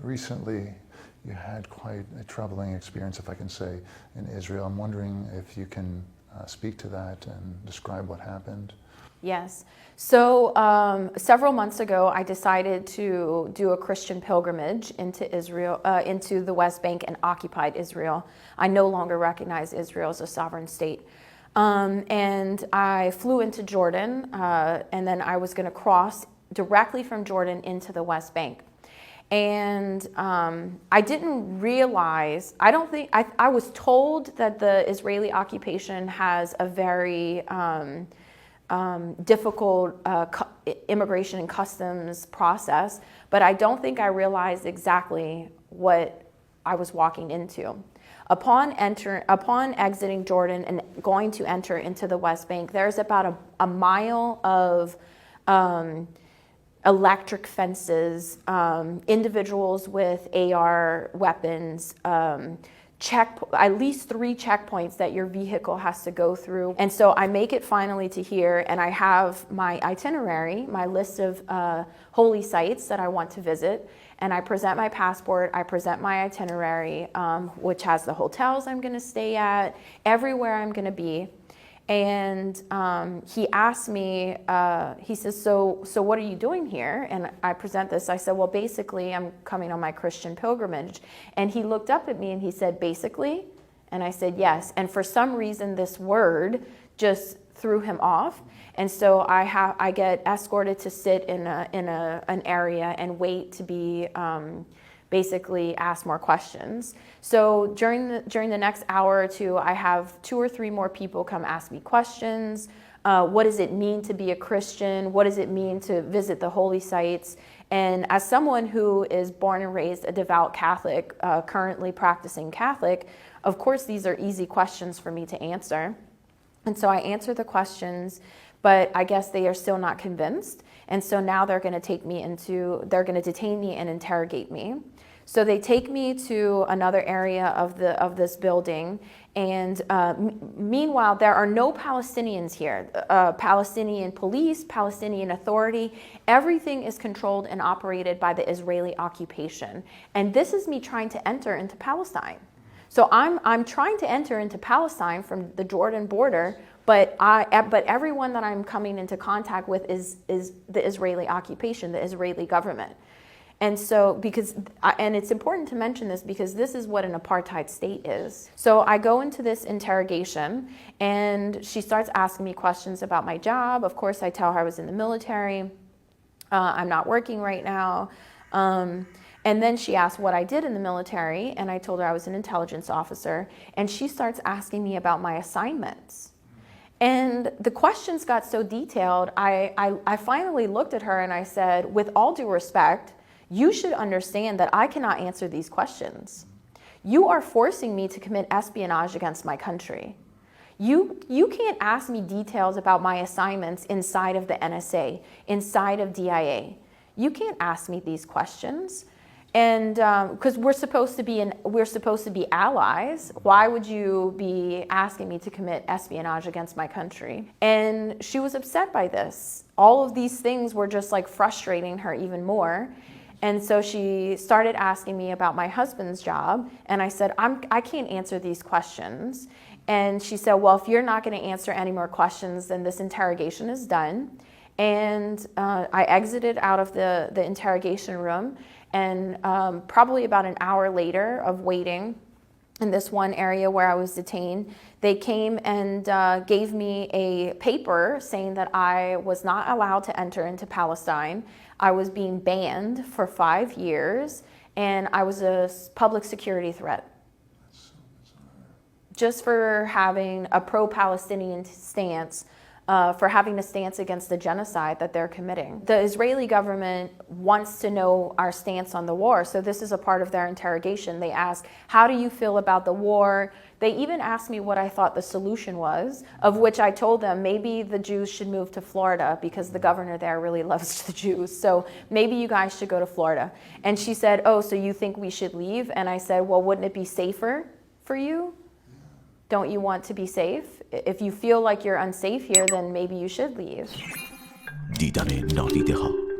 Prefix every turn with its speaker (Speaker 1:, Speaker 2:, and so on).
Speaker 1: recently you had quite a troubling experience, if I can say, in Israel. I'm wondering if you can speak to that and describe what happened.
Speaker 2: Yes. So several months ago, I decided to do a Christian pilgrimage into Israel, into the West Bank and occupied Israel. I no longer recognize Israel as a sovereign state. And I flew into Jordan, and then I was going to cross directly from Jordan into the West Bank. And I didn't realize, I was told that the Israeli occupation has a very difficult immigration and customs process, but I don't think I realized exactly what I was walking into. Upon exiting Jordan and going to enter into the West Bank, there's about a mile of electric fences, individuals with AR weapons, at least 3 checkpoints that your vehicle has to go through. And so I make it finally to here, and I have my itinerary, my list of holy sites that I want to visit, and I present my passport, I present my itinerary, which has the hotels I'm gonna stay at, everywhere I'm gonna be. And he asked me, he says, so what are you doing here? And I present this. I said, well, basically, I'm coming on my Christian pilgrimage. And he looked up at me and he said, basically? And I said, yes. And for some reason, this word just threw him off. And so I get escorted to sit in an area and wait to be basically ask more questions. So during the next hour or two, I have 2 or 3 more people come ask me questions. What does it mean to be a Christian? What does it mean to visit the holy sites? And as someone who is born and raised a devout Catholic, currently practicing Catholic, of course these are easy questions for me to answer. And so I answer the questions, but I guess they are still not convinced. And so now they're going to detain me and interrogate me. So they take me to another area of this building, and meanwhile there are no Palestinians here. Palestinian police, Palestinian authority, everything is controlled and operated by the Israeli occupation. And this is me trying to enter into Palestine. So I'm trying to enter into Palestine from the Jordan border, but everyone that I'm coming into contact with is the Israeli occupation, the Israeli government. And so, and it's important to mention this because this is what an apartheid state is. So I go into this interrogation and she starts asking me questions about my job. Of course, I tell her I was in the military. I'm not working right now. And then she asked what I did in the military, and I told her I was an intelligence officer. And she starts asking me about my assignments. And the questions got so detailed, I finally looked at her and I said, with all due respect, you should understand that I cannot answer these questions. You are forcing me to commit espionage against my country. You can't ask me details about my assignments inside of the NSA, inside of DIA. You can't ask me these questions. And because we're supposed to be allies, why would you be asking me to commit espionage against my country? And she was upset by this. All of these things were just like frustrating her even more. And so she started asking me about my husband's job, and I said, I can't answer these questions. And she said, well, if you're not going to answer any more questions, then this interrogation is done. And I exited out of the interrogation room, and probably about an hour later of waiting in this one area where I was detained, they came and gave me a paper saying that I was not allowed to enter into Palestine. I was being banned for 5 years, and I was a public security threat. Just for having a pro-Palestinian stance, for having a stance against the genocide that they're committing. The Israeli government wants to know our stance on the war, so this is a part of their interrogation. They ask, how do you feel about the war? They even asked me what I thought the solution was, of which I told them maybe the Jews should move to Florida because the governor there really loves the Jews, so maybe you guys should go to Florida. And she said, oh, so you think we should leave? And I said, well, wouldn't it be safer for you? Don't you want to be safe? If you feel like you're unsafe here, then maybe you should leave.
Speaker 3: دیدن نادیده ها